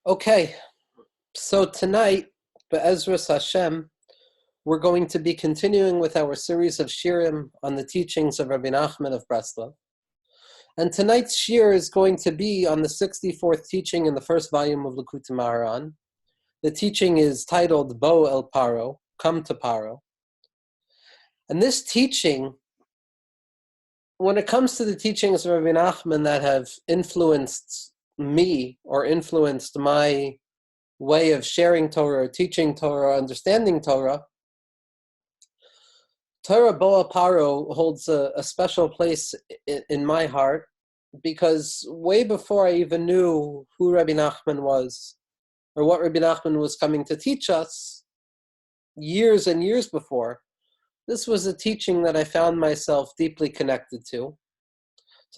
Okay, so tonight, Be'ezras Hashem, we're going to be continuing with our series of shirim on the teachings of Rabbi Nachman of Breslov. And tonight's shir is going to be on the 64th teaching in the first volume of Likutei Maharan. The teaching is titled Bo El Paro, Come to Paro. And this teaching, when it comes to the teachings of Rabbi Nachman that have influenced me or influenced my way of sharing Torah, or teaching Torah, or understanding Torah, Torah Boa Paro holds a special place in my heart, because way before I even knew who Rabbi Nachman was, or what Rabbi Nachman was coming to teach us, years and years before, this was a teaching that I found myself deeply connected to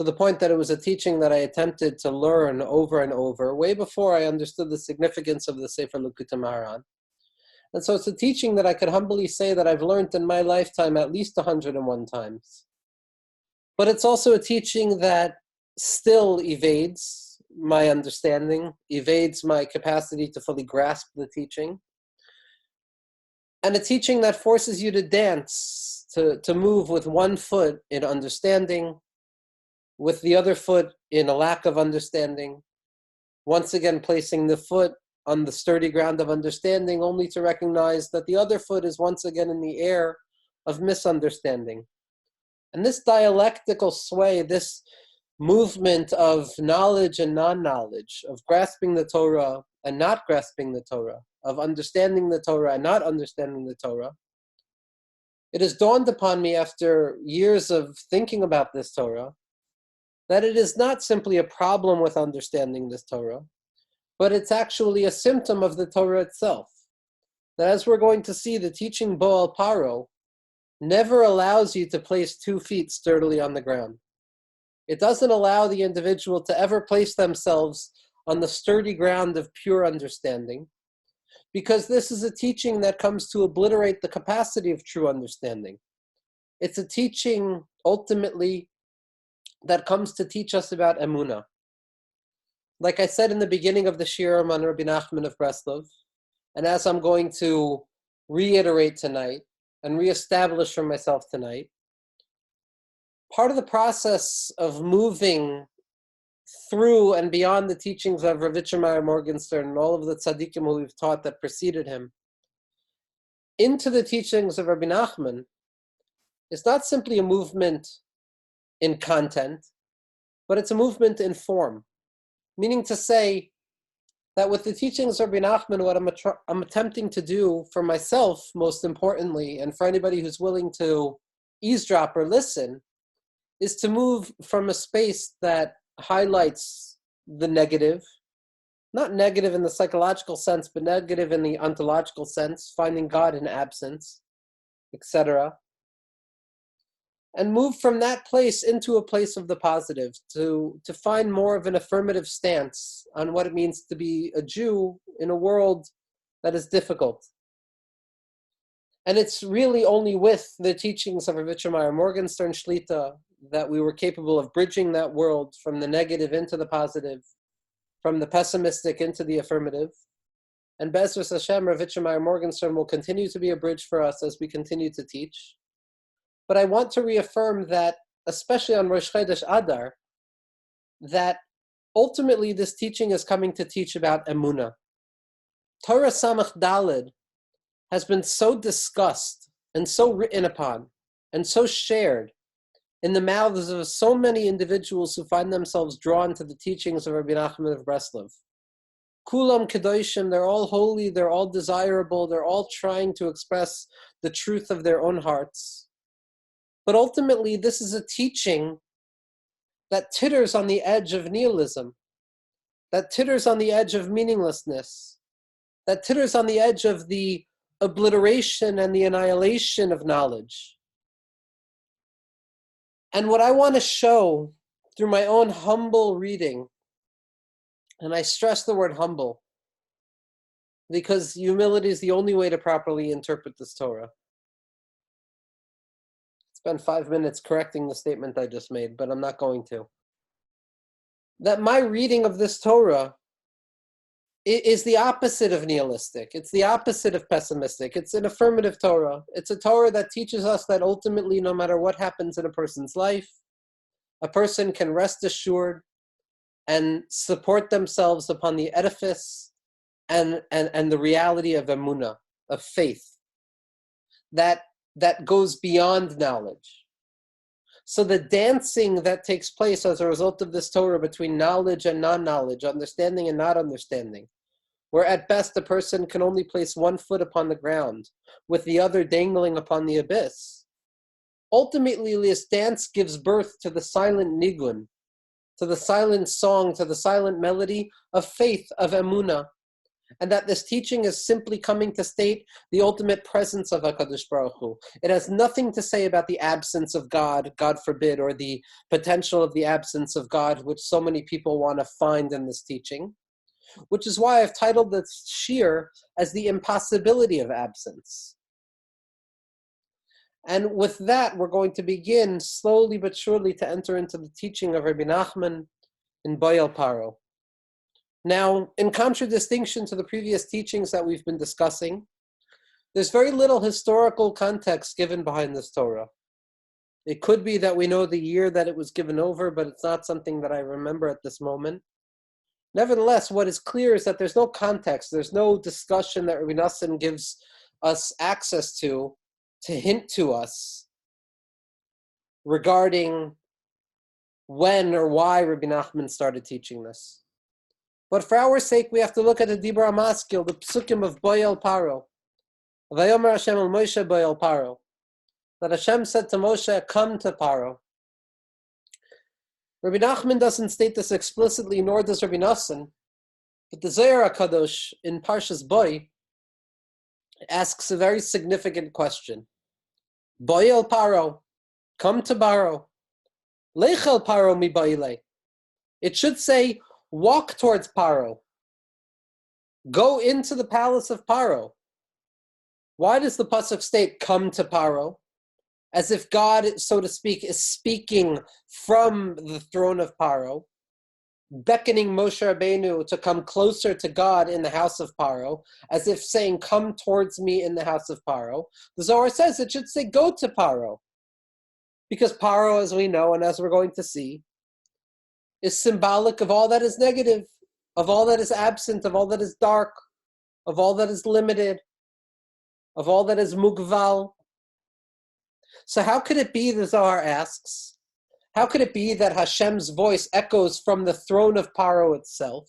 the point that it was a teaching that I attempted to learn over and over, way before I understood the significance of the Sefer Likutei Maharan. And so it's a teaching that I could humbly say that I've learned in my lifetime at least 101 times. But it's also a teaching that still evades my understanding, evades my capacity to fully grasp the teaching. And a teaching that forces you to dance, to move with one foot in understanding, with the other foot in a lack of understanding, once again placing the foot on the sturdy ground of understanding, only to recognize that the other foot is once again in the air of misunderstanding. And this dialectical sway, this movement of knowledge and non-knowledge, of grasping the Torah and not grasping the Torah, of understanding the Torah and not understanding the Torah, it has dawned upon me after years of thinking about this Torah that it is not simply a problem with understanding this Torah, but it's actually a symptom of the Torah itself. That, as we're going to see, the teaching Bo El Paro never allows you to place 2 feet sturdily on the ground. It doesn't allow the individual to ever place themselves on the sturdy ground of pure understanding, because this is a teaching that comes to obliterate the capacity of true understanding. It's a teaching, ultimately, that comes to teach us about emunah. Like I said in the beginning of the shirim on Rabbi Nachman of Breslov, and as I'm going to reiterate tonight and reestablish for myself tonight, part of the process of moving through and beyond the teachings of Rav Yitzchak Morgenstern and all of the tzaddikim who we've taught that preceded him, into the teachings of Rabbi Nachman, is not simply a movement in content, but it's a movement in form. Meaning to say that with the teachings of Rabbi Nachman, what I'm attempting to do for myself, most importantly, and for anybody who's willing to eavesdrop or listen, is to move from a space that highlights the negative, not negative in the psychological sense, but negative in the ontological sense, finding God in absence, etc., and move from that place into a place of the positive, to find more of an affirmative stance on what it means to be a Jew in a world that is difficult. And it's really only with the teachings of Rav Yitzchak Morgenstern Shlita that we were capable of bridging that world from the negative into the positive, from the pessimistic into the affirmative. And Be'ezras Hashem, Rav Yitzchak Morgenstern will continue to be a bridge for us as we continue to teach. But I want to reaffirm that, especially on Rosh Chodesh Adar, that ultimately this teaching is coming to teach about emunah. Torah Samach Daled has been so discussed and so written upon and so shared in the mouths of so many individuals who find themselves drawn to the teachings of Rabbi Nachman of Breslov. Kulam Kedoshim, they're all holy, they're all desirable, they're all trying to express the truth of their own hearts. But ultimately, this is a teaching that titters on the edge of nihilism, that titters on the edge of meaninglessness, that titters on the edge of the obliteration and the annihilation of knowledge. And what I want to show through my own humble reading, and I stress the word humble, because humility is the only way to properly interpret this Torah. Spend 5 minutes correcting the statement I just made, but I'm not going to. That my reading of this Torah is the opposite of nihilistic. It's the opposite of pessimistic. It's an affirmative Torah. It's a Torah that teaches us that ultimately, no matter what happens in a person's life, a person can rest assured and support themselves upon the edifice and the reality of emunah, of faith, that goes beyond knowledge. So the dancing that takes place as a result of this Torah between knowledge and non-knowledge, understanding and not understanding, where at best a person can only place one foot upon the ground with the other dangling upon the abyss, ultimately this dance gives birth to the silent nigun, to the silent song, to the silent melody of faith, of emunah, and that this teaching is simply coming to state the ultimate presence of HaKadosh Baruch Hu. It has nothing to say about the absence of God, God forbid, or the potential of the absence of God, which so many people want to find in this teaching, which is why I've titled this shir as the impossibility of absence. And with that, we're going to begin slowly but surely to enter into the teaching of Rebbe Nachman in Boyal Paro. Now, in contradistinction to the previous teachings that we've been discussing, there's very little historical context given behind this Torah. It could be that we know the year that it was given over, but it's not something that I remember at this moment. Nevertheless, what is clear is that there's no context, there's no discussion that Rebbe Nachman gives us access to hint to us regarding when or why Rebbe Nachman started teaching this. But for our sake, we have to look at the Dibur HaMaskil, the Psukim of Boyal Paro. Vayomer Hashem el Moshe Boyal Paro. That Hashem said to Moshe, come to Paro. Rebbe Nachman doesn't state this explicitly, nor does Rebbe Nassan, but the Zohar HaKadosh in Parshas Boy asks a very significant question. Boyal Paro, come to Paro. Leichel Paro mi Boyle. It should say, walk towards Paro. Go into the palace of Paro. Why does the pasuk state, come to Paro? As if God, so to speak, is speaking from the throne of Paro, beckoning Moshe Rabbeinu to come closer to God in the house of Paro, as if saying, come towards me in the house of Paro. The Zohar says it should say, go to Paro. Because Paro, as we know, and as we're going to see, is symbolic of all that is negative, of all that is absent, of all that is dark, of all that is limited, of all that is mugval. So how could it be, the Zohar asks, how could it be that Hashem's voice echoes from the throne of Paro itself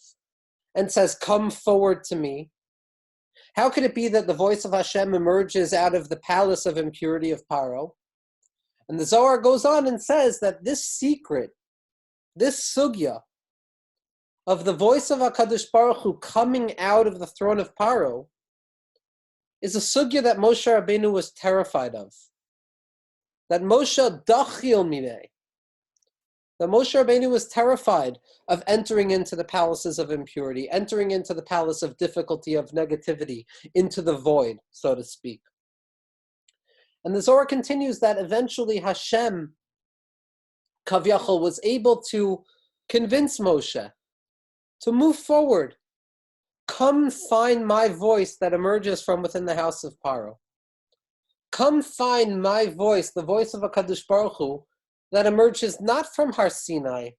and says, come forward to me? How could it be that the voice of Hashem emerges out of the palace of impurity of Paro? And the Zohar goes on and says that this secret, this sugya of the voice of HaKadosh Baruch Hu coming out of the throne of Paro is a sugya that Moshe Rabbeinu was terrified of. That Moshe dachil minei. That Moshe Rabbeinu was terrified of entering into the palaces of impurity, entering into the palace of difficulty, of negativity, into the void, so to speak. And the Zohar continues that eventually Hashem, Kavyachol, was able to convince Moshe to move forward. Come find my voice that emerges from within the house of Paro. Come find my voice, the voice of HaKadosh Baruch Hu, that emerges not from Har Sinai,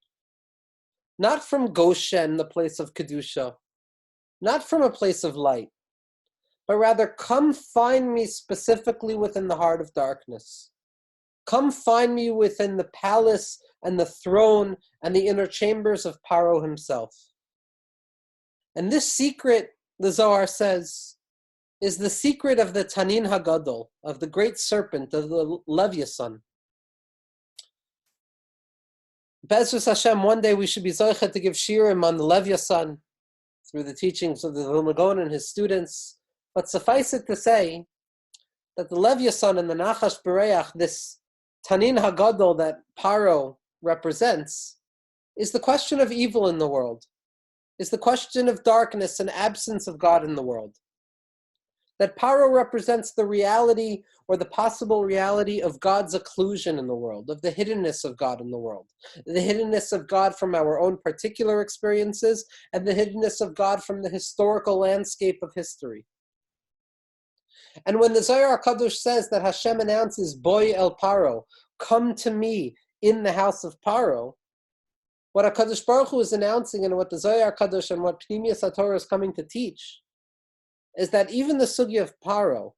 not from Goshen, the place of Kedusha, not from a place of light, but rather come find me specifically within the heart of darkness. Come find me within the palace and the throne and the inner chambers of Paro himself. And this secret, the Zohar says, is the secret of the Tanin Hagadol, of the great serpent, of the Leviathan. Be'ezus Hashem, one day we should be zocheh to give shirim on the Leviathan through the teachings of the Vilna Gaon and his students. But suffice it to say that the Leviathan and the Nachash Bereach, this Tanin Hagadol that Paro represents, is the question of evil in the world, is the question of darkness and absence of God in the world. That Pharaoh represents the reality or the possible reality of God's occlusion in the world, of the hiddenness of God in the world, the hiddenness of God from our own particular experiences, and the hiddenness of God from the historical landscape of history. And when the Zohar HaKadosh says that Hashem announces, Boy el Paro, come to me in the house of Paro, what HaKadosh Baruch Hu is announcing and what the Zohar HaKadosh and what Pnimiyas HaTorah is coming to teach is that even the sugya of Paro,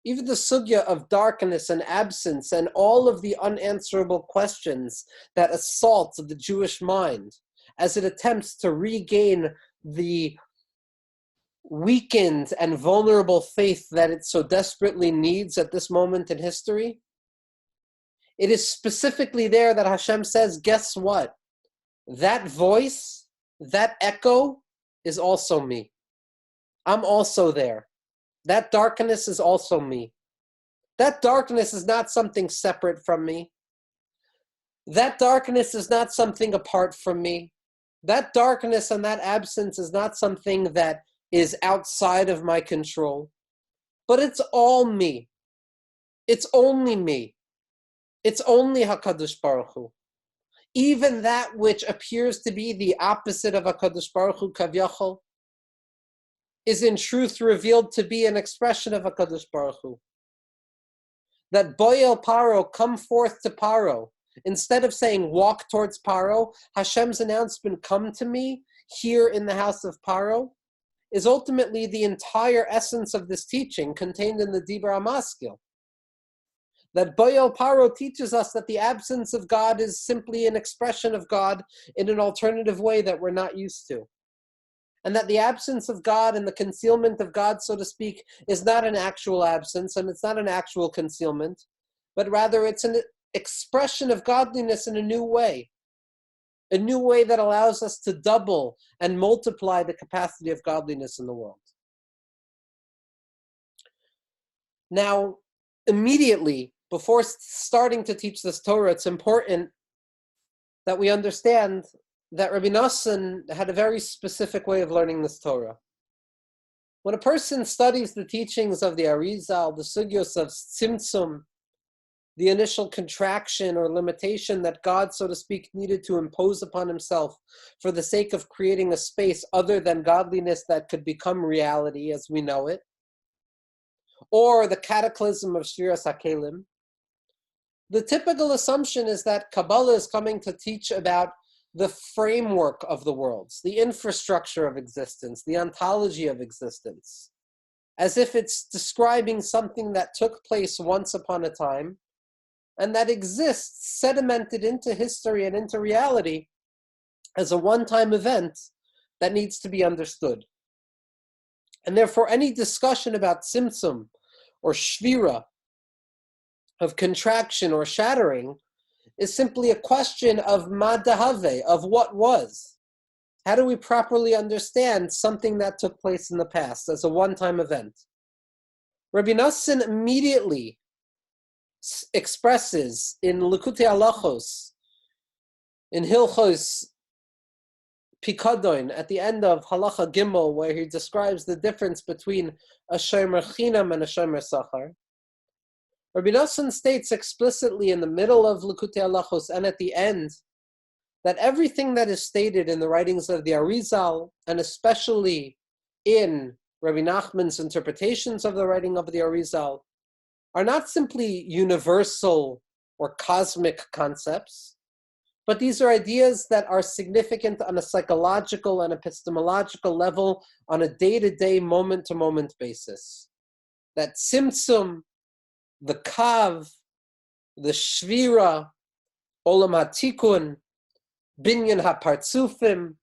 even the sugya of darkness and absence and all of the unanswerable questions that assault the Jewish mind as it attempts to regain the weakened and vulnerable faith that it so desperately needs at this moment in history, it is specifically there that Hashem says, guess what? That voice, that echo is also me. I'm also there. That darkness is also me. That darkness is not something separate from me. That darkness is not something apart from me. That darkness and that absence is not something that is outside of my control. But it's all me. It's only me. It's only HaKadosh Baruch Hu. Even that which appears to be the opposite of HaKadosh Baruch Hu, Kavyachol, is in truth revealed to be an expression of HaKadosh Baruch Hu. That Boyel Paro, come forth to Paro. Instead of saying walk towards Paro, Hashem's announcement, come to me, here in the house of Paro, is ultimately the entire essence of this teaching contained in the Dibur HaMaskil. That Boyel Paro teaches us that the absence of God is simply an expression of God in an alternative way that we're not used to. And that the absence of God and the concealment of God, so to speak, is not an actual absence and it's not an actual concealment, but rather it's an expression of godliness in a new way that allows us to double and multiply the capacity of godliness in the world. Now, immediately, before starting to teach this Torah, it's important that we understand that Rabbi Nachman had a very specific way of learning this Torah. When a person studies the teachings of the Arizal, the sugyos of Tzimtzum, the initial contraction or limitation that God, so to speak, needed to impose upon himself for the sake of creating a space other than godliness that could become reality as we know it, or the cataclysm of Shviras HaKelim, the typical assumption is that Kabbalah is coming to teach about the framework of the worlds, the infrastructure of existence, the ontology of existence, as if it's describing something that took place once upon a time and that exists sedimented into history and into reality as a one-time event that needs to be understood. And therefore, any discussion about tzimtzum or shvira, of contraction or shattering, is simply a question of ma dahave, of what was. How do we properly understand something that took place in the past as a one-time event? Rabbi Nachman immediately expresses in Likutei Halachos, in Hilchos Pikadon, at the end of Halacha Gimel, where he describes the difference between a shomer chinam and a shomer sachar. Rabbi Nachman states explicitly in the middle of Likutei Halachos and at the end that everything that is stated in the writings of the Arizal, and especially in Rabbi Nachman's interpretations of the writing of the Arizal, are not simply universal or cosmic concepts, but these are ideas that are significant on a psychological and epistemological level on a day-to-day, moment-to-moment basis. That tzimtzum, the kav, the shvira, olam hatikun, binyan hapartzufim,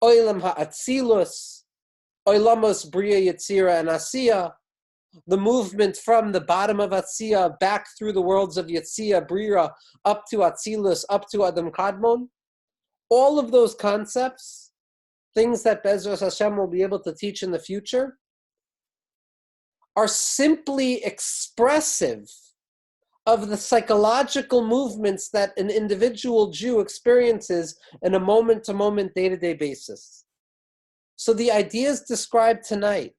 olam haatzilus, olamos bria yetzira and asiya, the movement from the bottom of Atziya back through the worlds of Yetzia, Brira, up to Atzilus, up to Adam Kadmon, all of those concepts, things that Bezras Hashem will be able to teach in the future, are simply expressive of the psychological movements that an individual Jew experiences in a moment-to-moment, day-to-day basis. So the ideas described tonight,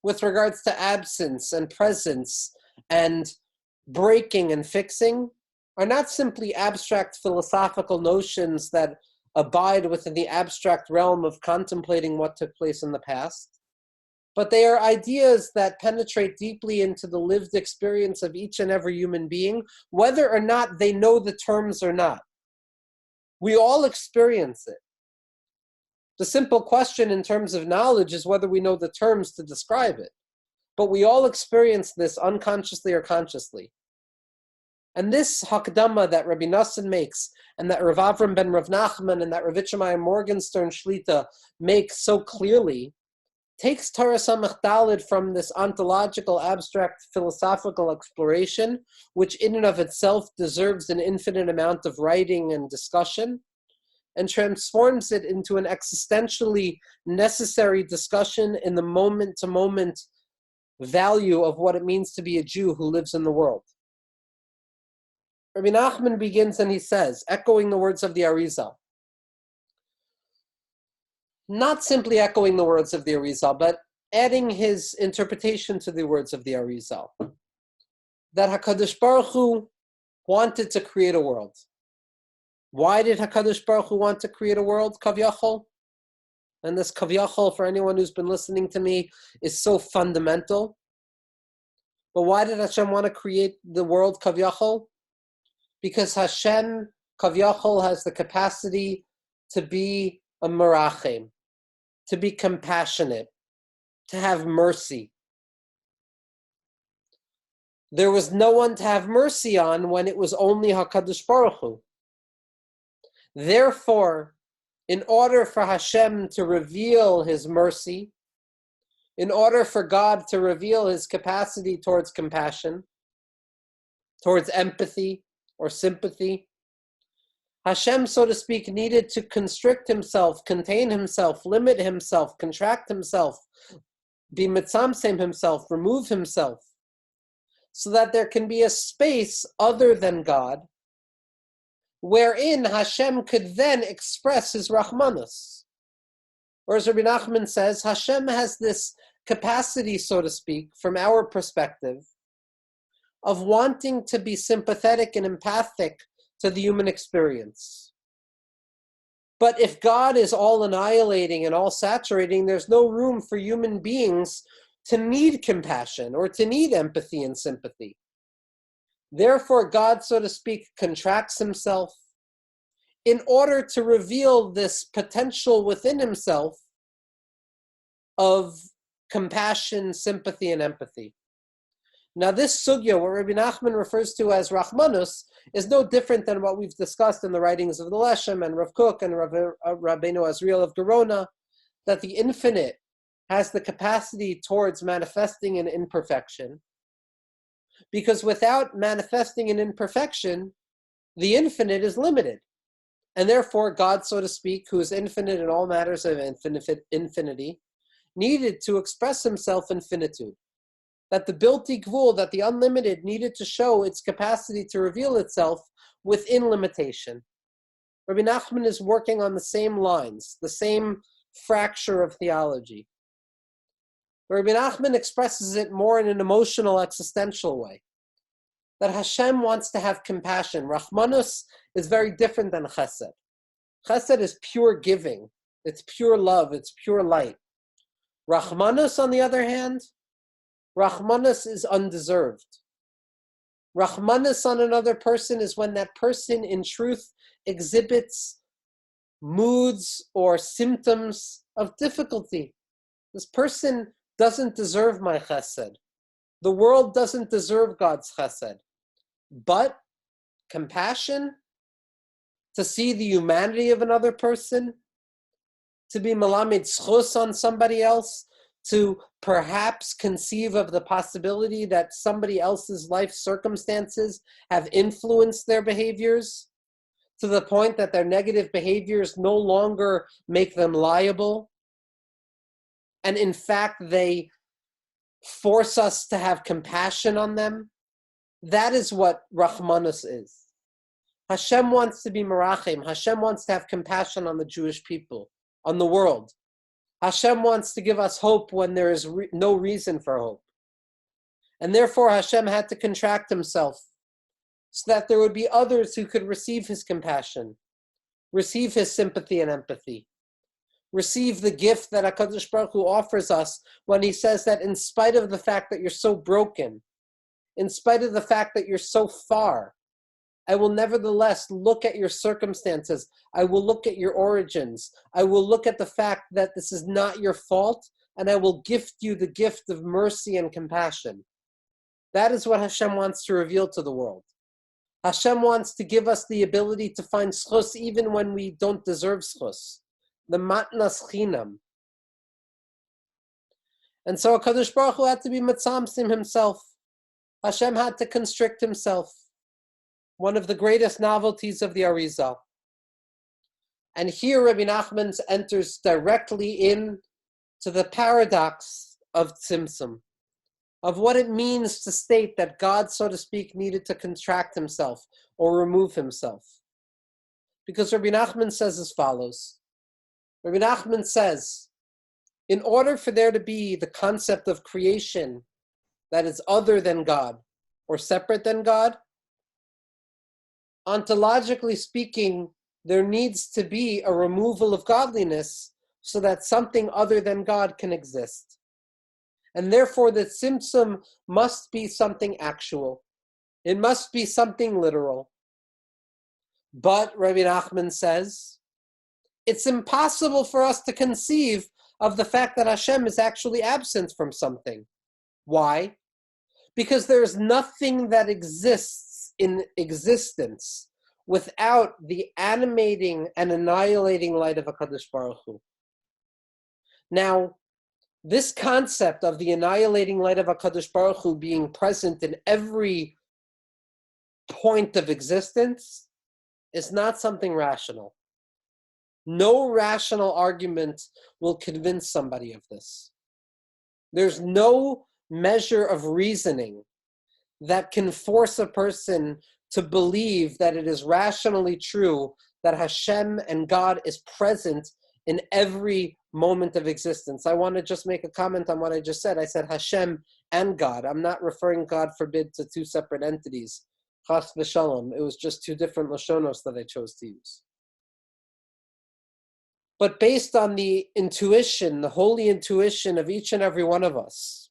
with regards to absence and presence and breaking and fixing are not simply abstract philosophical notions that abide within the abstract realm of contemplating what took place in the past, but they are ideas that penetrate deeply into the lived experience of each and every human being, whether or not they know the terms or not. We all experience it. The simple question in terms of knowledge is whether we know the terms to describe it. But we all experience this unconsciously or consciously. And this hakdama that Rabbi Nassan makes, and that Rav Avram ben Rav Nachman, and that Rav Itchemai Morgenstern Shlita make so clearly, takes Torah Samach Daled from this ontological, abstract, philosophical exploration, which in and of itself deserves an infinite amount of writing and discussion, and transforms it into an existentially necessary discussion in the moment-to-moment value of what it means to be a Jew who lives in the world. Rabbi Nachman begins and he says, echoing the words of the Arizal, not simply echoing the words of the Arizal, but adding his interpretation to the words of the Arizal, that HaKadosh Baruch Hu wanted to create a world. Why did HaKadosh Baruch Hu want to create a world, Kavyachol? And this Kavyachol, for anyone who's been listening to me, is so fundamental. But why did Hashem want to create the world, Kavyachol? Because Hashem, Kavyachol, has the capacity to be a merachem, to be compassionate, to have mercy. There was no one to have mercy on when it was only HaKadosh Baruch Hu. Therefore, in order for Hashem to reveal His mercy, in order for God to reveal His capacity towards compassion, towards empathy or sympathy, Hashem, so to speak, needed to constrict Himself, contain Himself, limit Himself, contract Himself, be mitzamsem Himself, remove Himself, so that there can be a space other than God, wherein Hashem could then express His Rahmanus. Or as Rabbi Nachman says, Hashem has this capacity, so to speak, from our perspective, of wanting to be sympathetic and empathic to the human experience. But if God is all annihilating and all saturating, there's no room for human beings to need compassion or to need empathy and sympathy. Therefore, God, so to speak, contracts Himself in order to reveal this potential within Himself of compassion, sympathy, and empathy. Now, this sugya, what Rabbi Nachman refers to as Rahmanus, is no different than what we've discussed in the writings of the Leshem and Rav Kook and Rabbeinu Azriel of Gerona, that the infinite has the capacity towards manifesting an imperfection, because without manifesting an imperfection, the infinite is limited. And therefore, God, so to speak, who is infinite in all matters of infinity, needed to express Himself in finitude. That the bilti gvul, that the unlimited, needed to show its capacity to reveal itself within limitation. Rabbi Nachman is working on the same lines, the same fracture of theology. Rabbi Nachman expresses it more in an emotional, existential way. That Hashem wants to have compassion. Rahmanus is very different than chesed. Chesed is pure giving. It's pure love. It's pure light. Rahmanus, on the other hand, Rahmanus is undeserved. Rahmanus on another person is when that person in truth exhibits moods or symptoms of difficulty. This person doesn't deserve my chesed. The world doesn't deserve God's chesed. But compassion, to see the humanity of another person, to be melamed zchus on somebody else, to perhaps conceive of the possibility that somebody else's life circumstances have influenced their behaviors to the point that their negative behaviors no longer make them liable. And in fact, they force us to have compassion on them. That is what Rahmanus is. Hashem wants to be merachem. Hashem wants to have compassion on the Jewish people, on the world. Hashem wants to give us hope when there is no reason for hope. And therefore Hashem had to contract himself so that there would be others who could receive his compassion, receive his sympathy and empathy, receive the gift that HaKadosh Baruch Hu offers us when he says that in spite of the fact that you're so broken, in spite of the fact that you're so far, I will nevertheless look at your circumstances. I will look at your origins. I will look at the fact that this is not your fault, and I will gift you the gift of mercy and compassion. That is what Hashem wants to reveal to the world. Hashem wants to give us the ability to find schus even when we don't deserve schus. The matnas chinam. And so HaKadosh Baruch Hu had to be mitzamsim himself. Hashem had to constrict himself. One of the greatest novelties of the Arizal. And here Rabbi Nachman enters directly in to the paradox of tzimtzum, of what it means to state that God, so to speak, needed to contract himself or remove himself. Because Rabbi Nachman says as follows. Rabbi Nachman says, in order for there to be the concept of creation that is other than God or separate than God, ontologically speaking, there needs to be a removal of godliness so that something other than God can exist. And therefore the tzimtzum must be something actual. It must be something literal. But Rabbi Nachman says, it's impossible for us to conceive of the fact that Hashem is actually absent from something. Why? Because there is nothing that exists in existence without the animating and annihilating light of HaKadosh Baruch Hu. Now, this concept of the annihilating light of HaKadosh Baruch Hu being present in every point of existence is not something rational. No rational argument will convince somebody of this. There's no measure of reasoning that can force a person to believe that it is rationally true that Hashem and God is present in every moment of existence. I want to just make a comment on what I just said. I said Hashem and God. I'm not referring, God forbid, to two separate entities. Chas v'shalom. It was just two different lashonos that I chose to use. But based on the intuition, the holy intuition of each and every one of us,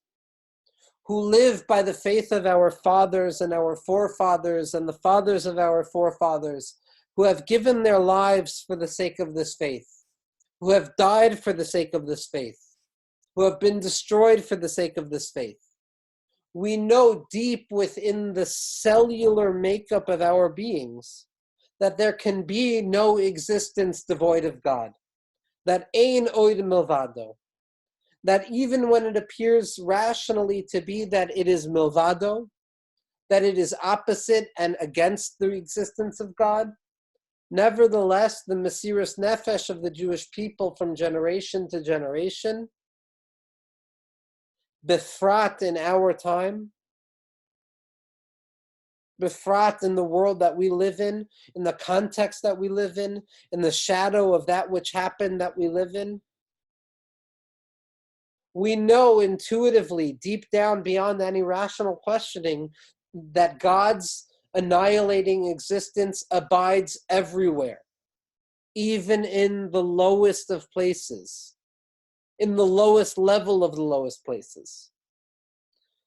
who live by the faith of our fathers and our forefathers and the fathers of our forefathers, who have given their lives for the sake of this faith, who have died for the sake of this faith, who have been destroyed for the sake of this faith. We know deep within the cellular makeup of our beings that there can be no existence devoid of God, that ein oid milvado, that even when it appears rationally to be that it is milvado, that it is opposite and against the existence of God, nevertheless, the Mesiras Nefesh of the Jewish people from generation to generation, befrat in our time, befrat in the world that we live in the context that we live in the shadow of that which happened that we live in, we know intuitively, deep down beyond any rational questioning, that God's annihilating existence abides everywhere, even in the lowest of places, in the lowest level of the lowest places.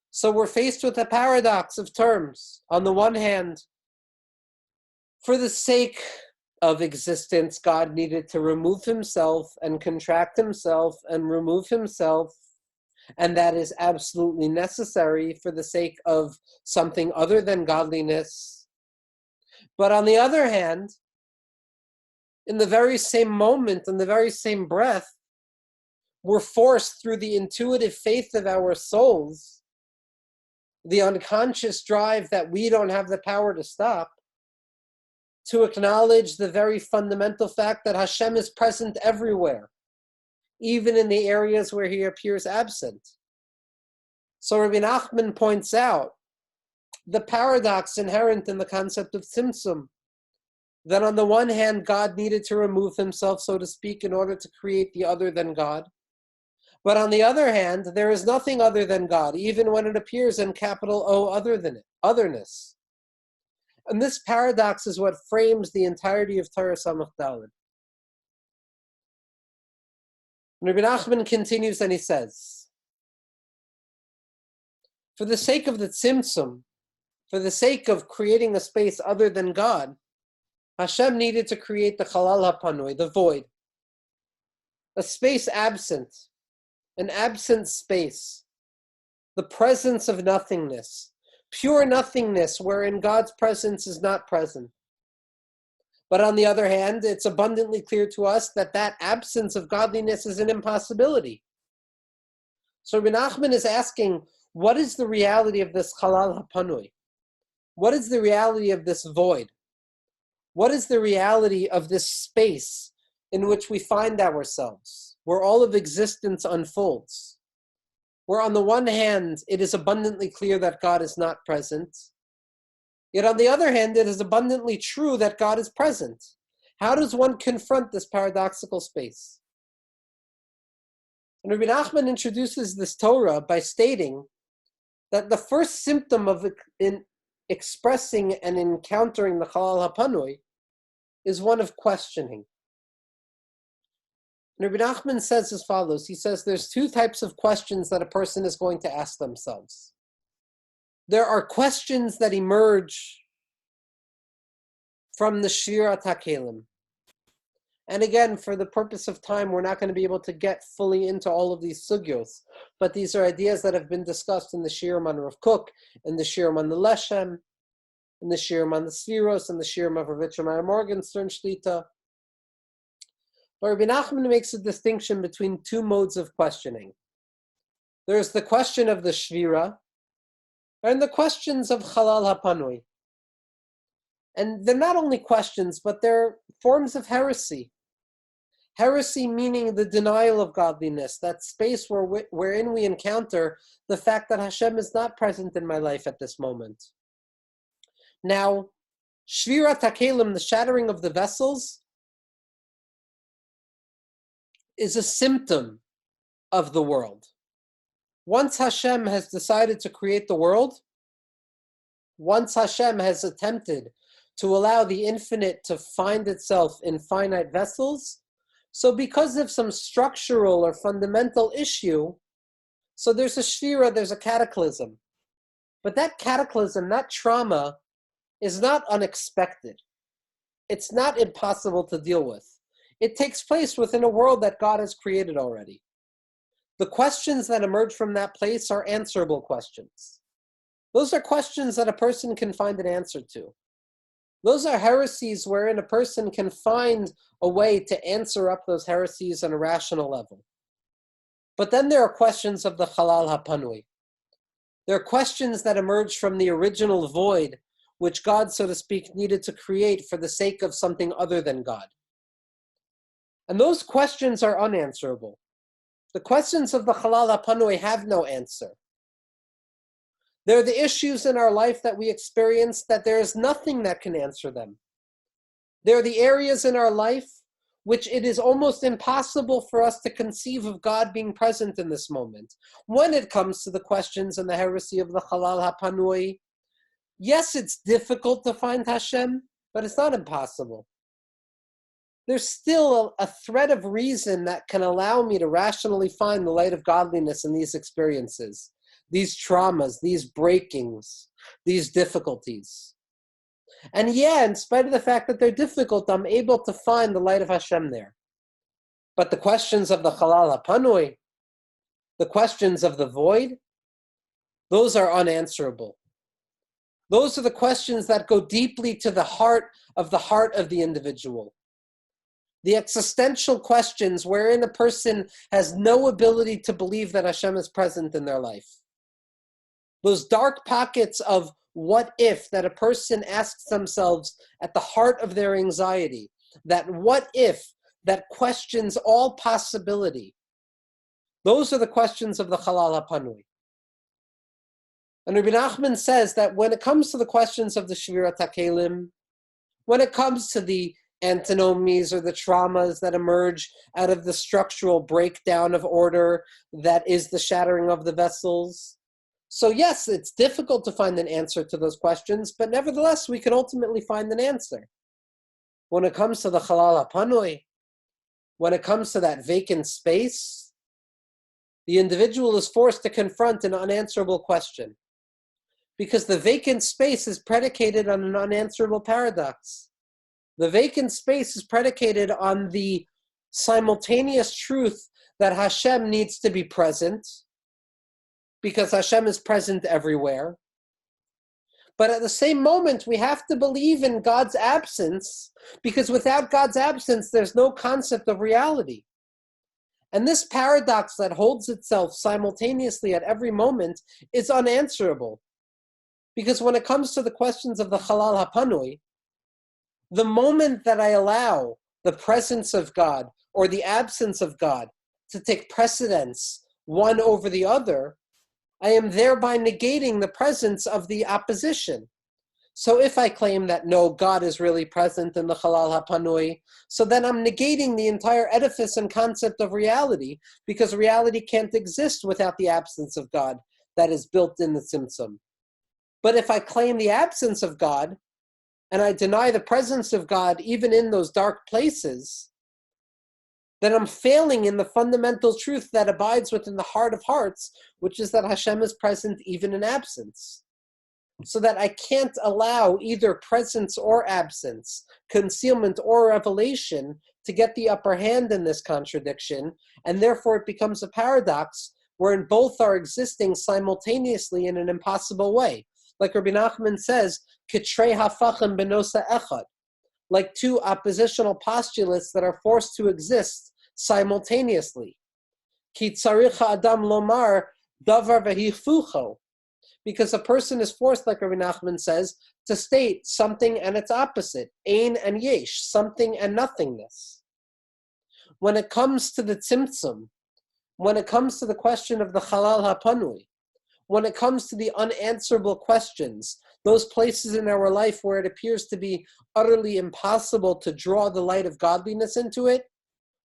So we're faced with a paradox of terms. On the one hand, for the sake of existence, God needed to remove himself and contract himself and remove himself, and that is absolutely necessary for the sake of something other than godliness. But on the other hand, in the very same moment, in the very same breath, we're forced through the intuitive faith of our souls, the unconscious drive that we don't have the power to stop, to acknowledge the very fundamental fact that Hashem is present everywhere, even in the areas where he appears absent. So Rabbi Nachman points out the paradox inherent in the concept of tzimtzum, that on the one hand, God needed to remove himself, so to speak, in order to create the other than God. But on the other hand, there is nothing other than God, even when it appears in capital O other than it, otherness. And this paradox is what frames the entirety of Torah Samach Daled. Rebbe Nachman continues and he says, for the sake of the tzimtzum, for the sake of creating a space other than God, Hashem needed to create the Chalal HaPanui, the void, a space absent, an absent space, the presence of nothingness, pure nothingness wherein God's presence is not present. But on the other hand, it's abundantly clear to us that that absence of godliness is an impossibility. So Rebbe Nachman is asking, what is the reality of this Chalal HaPanui? What is the reality of this void? What is the reality of this space in which we find ourselves, where all of existence unfolds? Where on the one hand, it is abundantly clear that God is not present, yet on the other hand, it is abundantly true that God is present. How does one confront this paradoxical space? And Rebbe Nachman introduces this Torah by stating that the first symptom of expressing and encountering the Chalal HaPanui is one of questioning. And Rebbe Nachman says as follows. He says there's two types of questions that a person is going to ask themselves. There are questions that emerge from the Shvirat HaKelim. And again, for the purpose of time, we're not going to be able to get fully into all of these sugyos, but these are ideas that have been discussed in the Shirim on Rav Kook, and the Shirim on the Leshem, and the Shirim on the Sfiros, and the Shirim of Rav Yitzchak Morgenstern Shlita. But Rebbe Nachman makes a distinction between two modes of questioning. There's the question of the Shvira, and the questions of Chalal HaPanui. And they're not only questions, but they're forms of heresy. Heresy meaning the denial of godliness, that space wherein we encounter the fact that Hashem is not present in my life at this moment. Now, Shvirat HaKelim, the shattering of the vessels, is a symptom of the world. Once Hashem has decided to create the world, once Hashem has attempted to allow the infinite to find itself in finite vessels, so because of some structural or fundamental issue, so there's a shvira, there's a cataclysm. But that cataclysm, that trauma, is not unexpected. It's not impossible to deal with. It takes place within a world that God has created already. The questions that emerge from that place are answerable questions. Those are questions that a person can find an answer to. Those are heresies wherein a person can find a way to answer up those heresies on a rational level. But then there are questions of the Chalal HaPanui. There are questions that emerge from the original void, which God, so to speak, needed to create for the sake of something other than God. And those questions are unanswerable. The questions of the Chalal HaPanui have no answer. They're the issues in our life that we experience that there is nothing that can answer them. They're the areas in our life which it is almost impossible for us to conceive of God being present in this moment. When it comes to the questions and the heresy of the Chalal HaPanui, yes, it's difficult to find Hashem, but it's not impossible. There's still a thread of reason that can allow me to rationally find the light of godliness in these experiences, these traumas, these breakings, these difficulties. And yeah, in spite of the fact that they're difficult, I'm able to find the light of Hashem there. But the questions of the Chalal HaPanui, the questions of the void, those are unanswerable. Those are the questions that go deeply to the heart of the individual. The existential questions wherein a person has no ability to believe that Hashem is present in their life. Those dark pockets of what if that a person asks themselves at the heart of their anxiety, that what if that questions all possibility. Those are the questions of the Chalal HaPanui. And Rebbe Nachman says that when it comes to the questions of the Shvirat HaKelim, when it comes to the antinomies or the traumas that emerge out of the structural breakdown of order that is the shattering of the vessels. So yes, it's difficult to find an answer to those questions, but nevertheless, we can ultimately find an answer. When it comes to the Chalal HaPanui, when it comes to that vacant space, the individual is forced to confront an unanswerable question, because the vacant space is predicated on an unanswerable paradox. The vacant space is predicated on the simultaneous truth that Hashem needs to be present, because Hashem is present everywhere. But at the same moment, we have to believe in God's absence, because without God's absence, there's no concept of reality. And this paradox that holds itself simultaneously at every moment is unanswerable. Because when it comes to the questions of the Chalal HaPanui, the moment that I allow the presence of God or the absence of God to take precedence one over the other, I am thereby negating the presence of the opposition. So if I claim that no, God is really present in the Chalal HaPanui, so then I'm negating the entire edifice and concept of reality, because reality can't exist without the absence of God that is built in the Tzimtzum. But if I claim the absence of God, and I deny the presence of God even in those dark places, then I'm failing in the fundamental truth that abides within the heart of hearts, which is that Hashem is present even in absence. So that I can't allow either presence or absence, concealment or revelation to get the upper hand in this contradiction, and therefore it becomes a paradox wherein both are existing simultaneously in an impossible way. Like Rabbi Nachman says, Kitrei hafachim benosa echad, like two oppositional postulates that are forced to exist simultaneously. Ki tzarich ha'adam lomar davar v'hifucho, because a person is forced, like Rabbi Nachman says, to state something and its opposite, ein and yesh, something and nothingness. When it comes to the tzimtzum, when it comes to the question of the Chalal HaPanui, when it comes to the unanswerable questions, those places in our life where it appears to be utterly impossible to draw the light of godliness into it,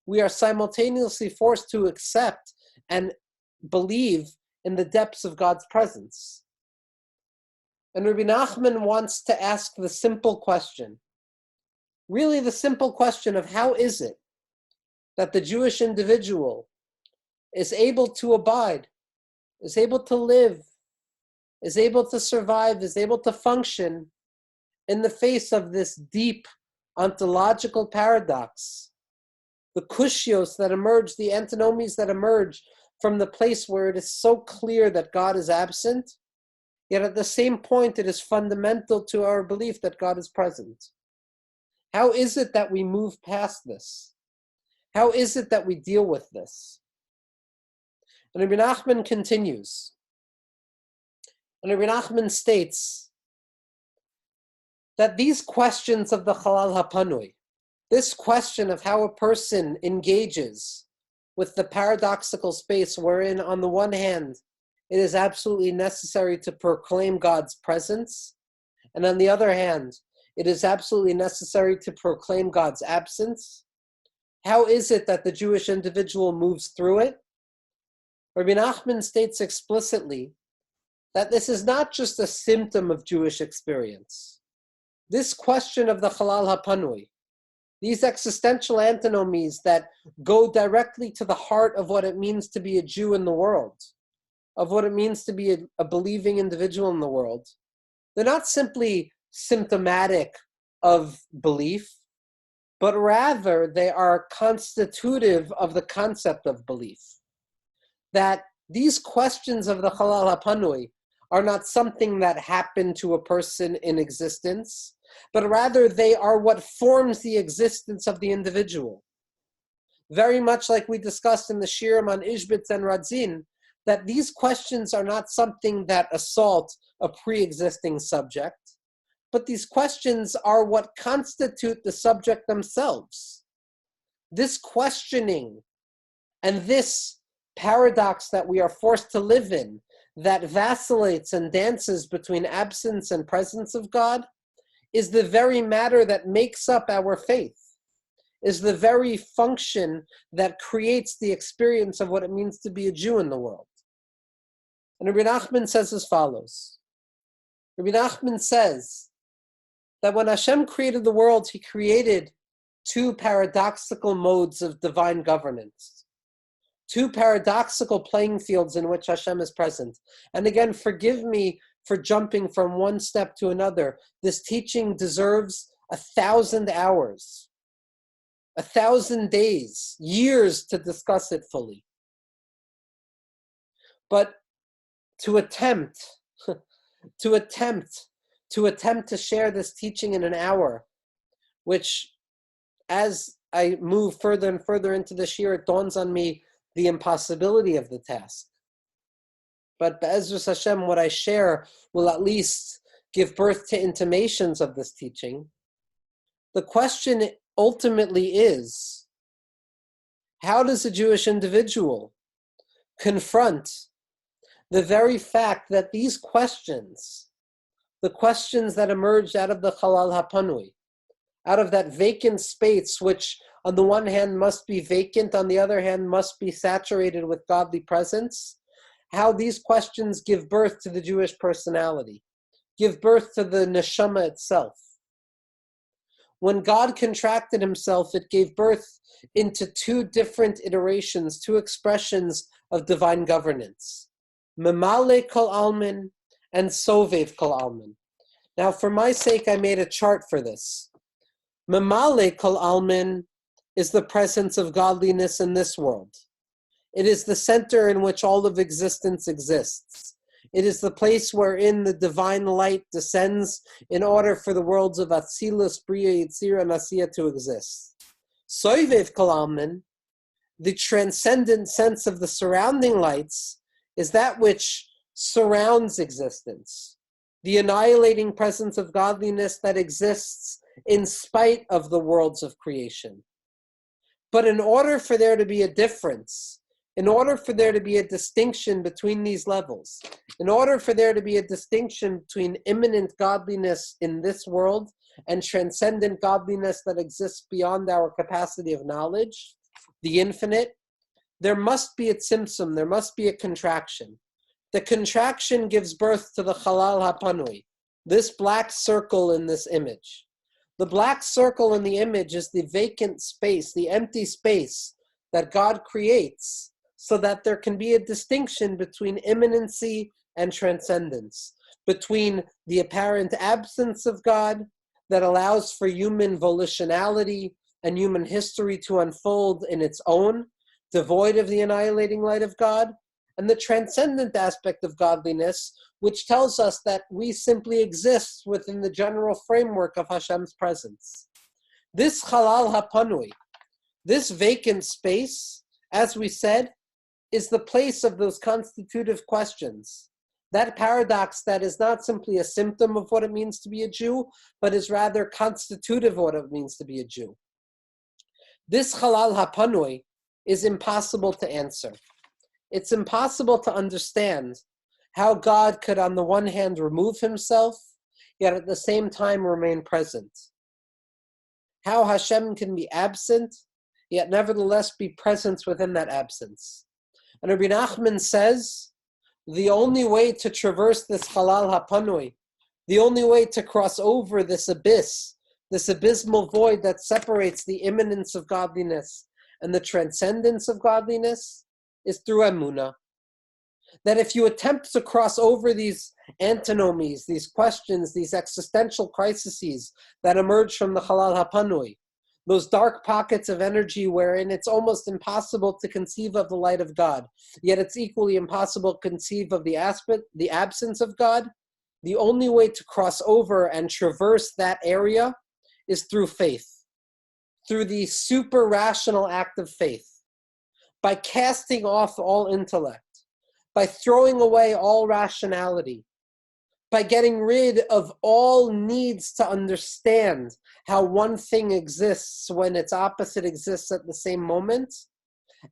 we are simultaneously forced to accept and believe in the depths of God's presence. And Rabbi Nachman wants to ask the simple question, really the simple question of how is it that the Jewish individual is able to abide, is able to live, is able to survive, is able to function in the face of this deep ontological paradox, the kushios that emerge, the antinomies that emerge from the place where it is so clear that God is absent, yet at the same point it is fundamental to our belief that God is present. How is it that we move past this? How is it that we deal with this? And Rabbi Nachman continues. And Rabbi Nachman states that these questions of the Chalal HaPanui, this question of how a person engages with the paradoxical space wherein, on the one hand, it is absolutely necessary to proclaim God's presence, and on the other hand, it is absolutely necessary to proclaim God's absence. How is it that the Jewish individual moves through it? Rabbi Nachman states explicitly that this is not just a symptom of Jewish experience. This question of the Chalal HaPanui, these existential antinomies that go directly to the heart of what it means to be a Jew in the world, of what it means to be a believing individual in the world, they're not simply symptomatic of belief, but rather they are constitutive of the concept of belief. That these questions of the Chalal HaPanui are not something that happen to a person in existence, but rather they are what forms the existence of the individual. Very much like we discussed in the Shirim on Ishbitz and Radzin, that these questions are not something that assault a pre-existing subject, but these questions are what constitute the subject themselves. This questioning and this paradox that we are forced to live in, that vacillates and dances between absence and presence of God, is the very matter that makes up our faith. is the very function that creates the experience of what it means to be a Jew in the world. And Rebbe Nachman says as follows. Rebbe Nachman says that when Hashem created the world, he created two paradoxical modes of divine governance, two paradoxical playing fields in which Hashem is present. And again, forgive me for jumping from one step to another. This teaching deserves 1,000 hours, 1,000 days, years to discuss it fully. But to attempt to share this teaching in an hour, which as I move further and further into this year, it dawns on me the impossibility of the task. But Be'ezus Hashem, what I share will at least give birth to intimations of this teaching. The question ultimately is, how does a Jewish individual confront the very fact that these questions, the questions that emerged out of the Chalal HaPanui, out of that vacant space, which on the one hand must be vacant, on the other hand must be saturated with godly presence, how these questions give birth to the Jewish personality, give birth to the neshama itself. When God contracted himself, it gave birth into two different iterations, two expressions of divine governance. Memale kol almin and sovev kol almin. Now, for my sake, I made a chart for this. Memale kol almin is the presence of godliness in this world. It is the center in which all of existence exists. It is the place wherein the divine light descends in order for the worlds of Atzilus, Bria, Yitzira, and Asiya to exist. Sovev kol almin, the transcendent sense of the surrounding lights, is that which surrounds existence. The annihilating presence of godliness that exists in spite of the worlds of creation. But in order for there to be a difference, in order for there to be a distinction between these levels, in order for there to be a distinction between immanent godliness in this world and transcendent godliness that exists beyond our capacity of knowledge, the infinite, there must be a tzimtzum, there must be a contraction. The contraction gives birth to the Chalal HaPanui, this black circle in this image. The black circle in the image is the vacant space, the empty space that God creates so that there can be a distinction between immanency and transcendence, between the apparent absence of God that allows for human volitionality and human history to unfold in its own, devoid of the annihilating light of God, and the transcendent aspect of godliness, which tells us that we simply exist within the general framework of Hashem's presence. This Chalal HaPanui, this vacant space, as we said, is the place of those constitutive questions. That paradox that is not simply a symptom of what it means to be a Jew, but is rather constitutive of what it means to be a Jew. This Chalal HaPanui is impossible to answer. It's impossible to understand how God could, on the one hand, remove himself, yet at the same time remain present. How Hashem can be absent, yet nevertheless be present within that absence. And Rebbe Nachman says, the only way to traverse this Chalal HaPanui, the only way to cross over this abyss, this abysmal void that separates the immanence of godliness and the transcendence of godliness, is through emunah. That if you attempt to cross over these antinomies, these questions, these existential crises that emerge from the Chalal HaPanui, those dark pockets of energy wherein it's almost impossible to conceive of the light of God, yet it's equally impossible to conceive of the absence of God, the only way to cross over and traverse that area is through faith, through the super rational act of faith, by casting off all intellect, by throwing away all rationality, by getting rid of all needs to understand how one thing exists when its opposite exists at the same moment,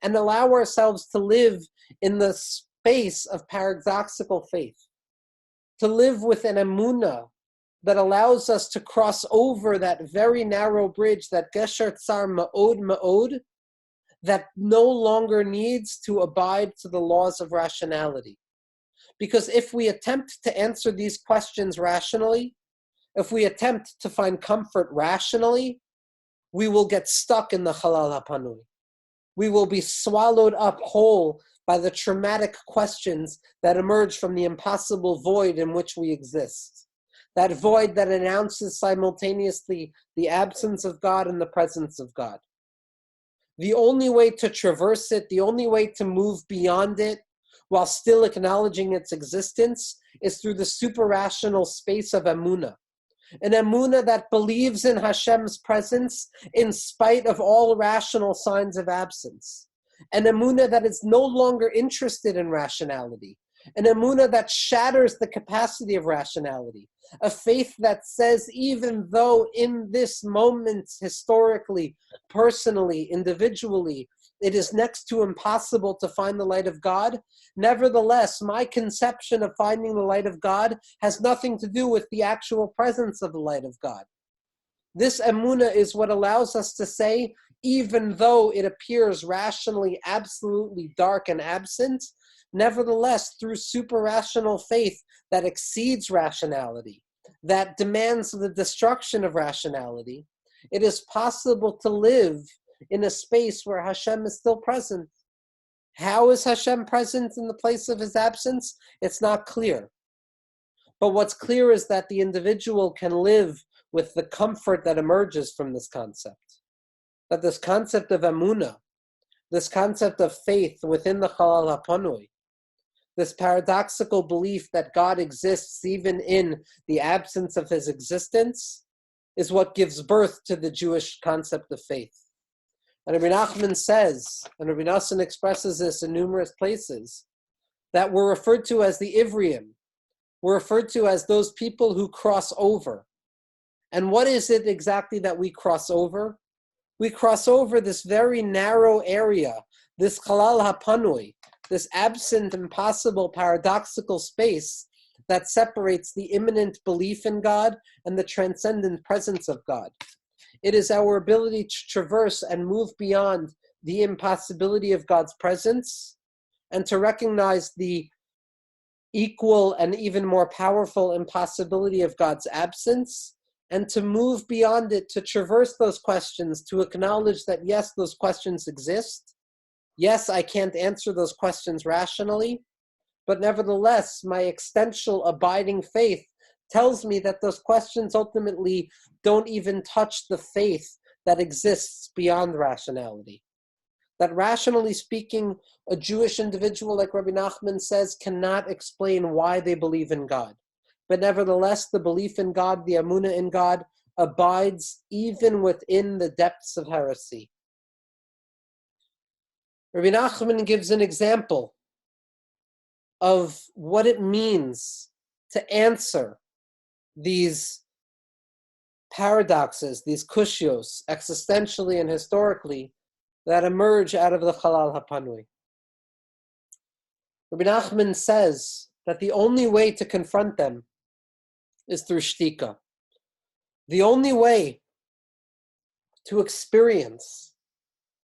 and allow ourselves to live in the space of paradoxical faith, to live with an emunah that allows us to cross over that very narrow bridge, that gesher tsar ma'od ma'od, that no longer needs to abide to the laws of rationality. Because if we attempt to answer these questions rationally, if we attempt to find comfort rationally, we will get stuck in the halal hapanui. We will be swallowed up whole by the traumatic questions that emerge from the impossible void in which we exist. That void that announces simultaneously the absence of God and the presence of God. The only way to traverse it, the only way to move beyond it, while still acknowledging its existence, is through the super-rational space of emunah. An emunah that believes in Hashem's presence in spite of all rational signs of absence. An emunah that is no longer interested in rationality. An emunah that shatters the capacity of rationality. A faith that says, even though in this moment, historically, personally, individually, it is next to impossible to find the light of God, nevertheless, my conception of finding the light of God has nothing to do with the actual presence of the light of God. This emunah is what allows us to say, even though it appears rationally absolutely dark and absent, nevertheless, through super-rational faith that exceeds rationality, that demands the destruction of rationality, it is possible to live in a space where Hashem is still present. How is Hashem present in the place of his absence? It's not clear. But what's clear is that the individual can live with the comfort that emerges from this concept. That this concept of emunah, this concept of faith within the Chalal HaPanui, this paradoxical belief that God exists even in the absence of his existence, is what gives birth to the Jewish concept of faith. And Rebbe Nachman says, and Rebbe Nassan expresses this in numerous places, that we're referred to as the Ivriim. We're referred to as those people who cross over. And what is it exactly that we cross over? We cross over this very narrow area, this Chalal HaPanui, this absent, impossible, paradoxical space that separates the immanent belief in God and the transcendent presence of God. It is our ability to traverse and move beyond the impossibility of God's presence and to recognize the equal and even more powerful impossibility of God's absence, and to move beyond it, to traverse those questions, to acknowledge that yes, those questions exist. Yes, I can't answer those questions rationally, but nevertheless, my existential abiding faith tells me that those questions ultimately don't even touch the faith that exists beyond rationality. That rationally speaking, a Jewish individual, like Rabbi Nachman says, cannot explain why they believe in God. But nevertheless, the belief in God, the emunah in God, abides even within the depths of heresy. Rabbi Nachman gives an example of what it means to answer these paradoxes, these kushios, existentially and historically, that emerge out of the Chalal HaPanui. Rabbi Nachman says that the only way to confront them is through shtika. The only way to experience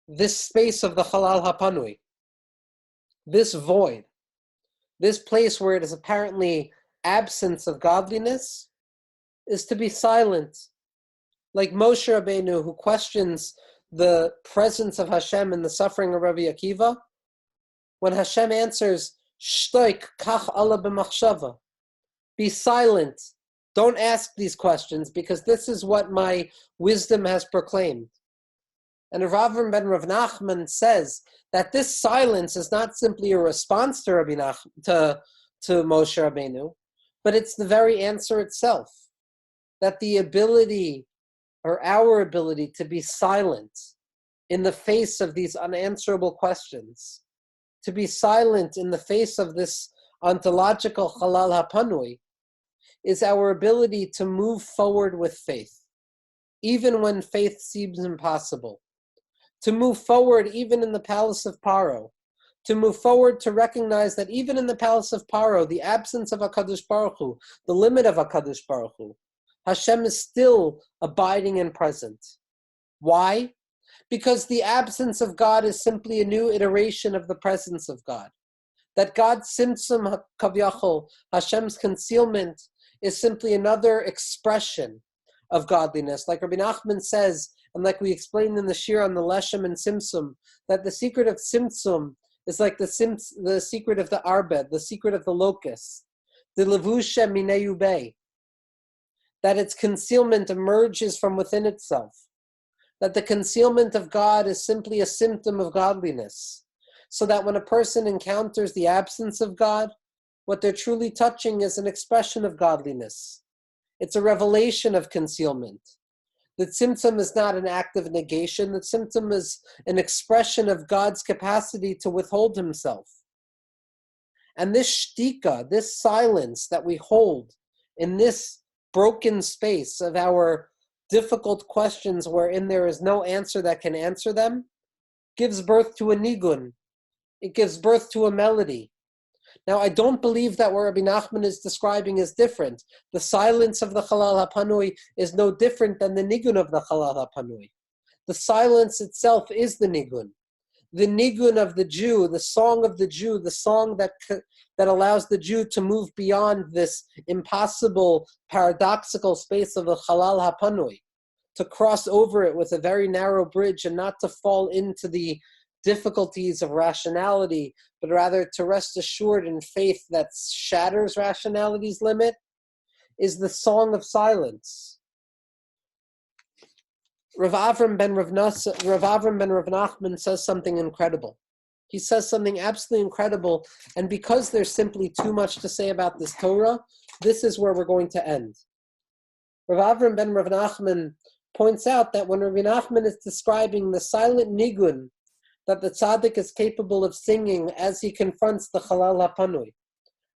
this space of the Chalal HaPanui, this void, this place where it is apparently absence of godliness, is to be silent. Like Moshe Rabbeinu, who questions the presence of Hashem in the suffering of Rabbi Akiva, when Hashem answers, Shtoik kach ala b'machshava, be silent, don't ask these questions, because this is what my wisdom has proclaimed. And Rav ben Rav Nachman says that this silence is not simply a response to to Moshe Rabbeinu, but it's the very answer itself. That the ability, or our ability, to be silent in the face of these unanswerable questions, to be silent in the face of this ontological Chalal HaPanui, is our ability to move forward with faith, even when faith seems impossible. To move forward even in the palace of Pharaoh. To move forward to recognize that even in the palace of Pharaoh, the absence of HaKadosh Baruch Hu, the limit of HaKadosh Baruch Hu, Hashem is still abiding and present. Why? Because the absence of God is simply a new iteration of the presence of God. That God's simtsum kavyachol, Hashem's concealment, is simply another expression of godliness. Like Rabbi Nachman says, and like we explained in the shir on the Leshem and Simsum, that the secret of Simsum is like the secret of the Arbed, the secret of the locust, the Levusha Mineyubei, that its concealment emerges from within itself, that the concealment of God is simply a symptom of godliness, so that when a person encounters the absence of God, what they're truly touching is an expression of godliness. It's a revelation of concealment. The tzimtzum is not an act of negation. The tzimtzum is an expression of God's capacity to withhold himself. And this shtika, this silence that we hold in this broken space of our difficult questions wherein there is no answer that can answer them, gives birth to a nigun. It gives birth to a melody. Now, I don't believe that what Rabbi Nachman is describing is different. The silence of the Chalal HaPanui is no different than the nigun of the Chalal HaPanui. The silence itself is the nigun. The nigun of the Jew, the song of the Jew, the song that allows the Jew to move beyond this impossible, paradoxical space of the Chalal HaPanui, to cross over it with a very narrow bridge and not to fall into the difficulties of rationality, but rather to rest assured in faith that shatters rationality's limit, is the song of silence. Rav Avram ben Rav Nachman says something incredible. He says something absolutely incredible, and because there's simply too much to say about this Torah, this is where we're going to end. Rav Avram ben Rav Nachman points out that when Rabbi Nachman is describing the silent nigun that the tzaddik is capable of singing as he confronts the Chalal HaPanui,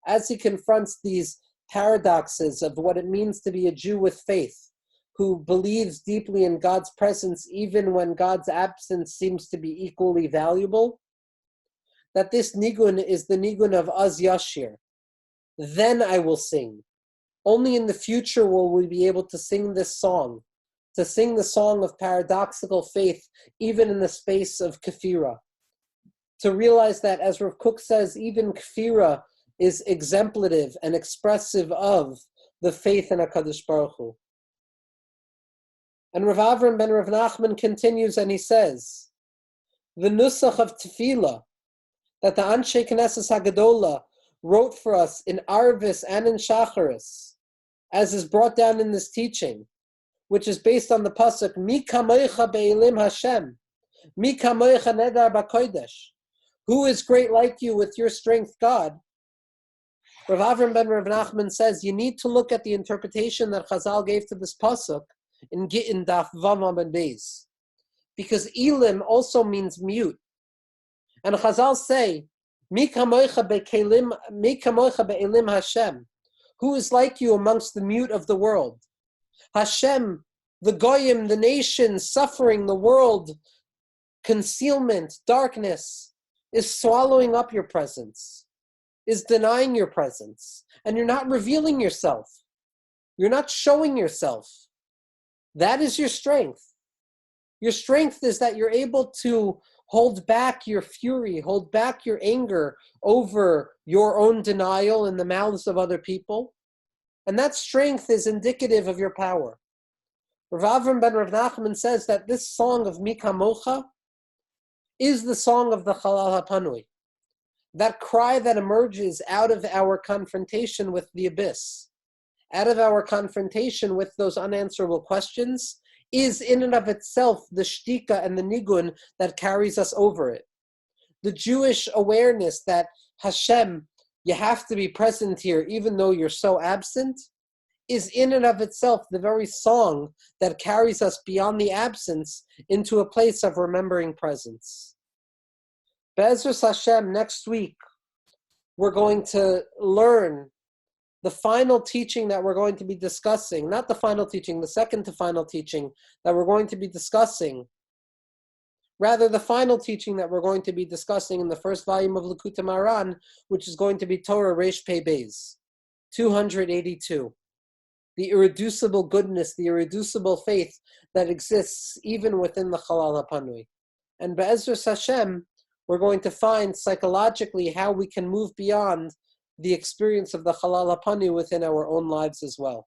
as he confronts these paradoxes of what it means to be a Jew with faith, who believes deeply in God's presence even when God's absence seems to be equally valuable, that this nigun is the nigun of Az Yashir. Then I will sing. Only in the future will we be able to sing this song, to sing the song of paradoxical faith, even in the space of kefira. To realize that, as Rav Kook says, even kefira is exemplative and expressive of the faith in HaKadosh Baruch Hu. And Rav Avram ben Rav Nachman continues and he says, the nusach of tefillah that the Anshe Knesses HaGadola wrote for us in Arvis and in Shacharis, as is brought down in this teaching, which is based on the pasuk Mi kamoicha be'elim Hashem, Mi kamoicha nedar b'kodesh. Who is great like you with your strength, God? Rav Avram ben Rav Nachman says you need to look at the interpretation that Chazal gave to this pasuk in Gittin Daf Vav Amud Beis, because elim also means mute, and Chazal say Mi kamoicha be'elim Hashem. Who is like you amongst the mute of the world? Hashem, the goyim, the nations, suffering, the world, concealment, darkness, is swallowing up your presence, is denying your presence, and you're not revealing yourself. You're not showing yourself. That is your strength. Your strength is that you're able to hold back your fury, hold back your anger over your own denial and the malice of other people. And that strength is indicative of your power. Rav Avram ben Rav Nachman says that this song of Mi Kamocha is the song of the Chalal HaPanui. That cry that emerges out of our confrontation with the abyss, out of our confrontation with those unanswerable questions, is in and of itself the shtika and the nigun that carries us over it. The Jewish awareness that Hashem, you have to be present here even though you're so absent, is in and of itself the very song that carries us beyond the absence into a place of remembering presence. Be'ezus Hashem, next week, we're going to learn the final teaching that we're going to be discussing, not the final teaching, the second to final teaching that we're going to be discussing, rather the final teaching that we're going to be discussing in the first volume of Likutei Moharan, which is going to be Torah Reish Pei Beis, 282. the irreducible goodness, the irreducible faith that exists even within the Chalal HaPanui. And Be'ezras Hashem, we're going to find psychologically how we can move beyond the experience of the Chalal HaPanui within our own lives as well.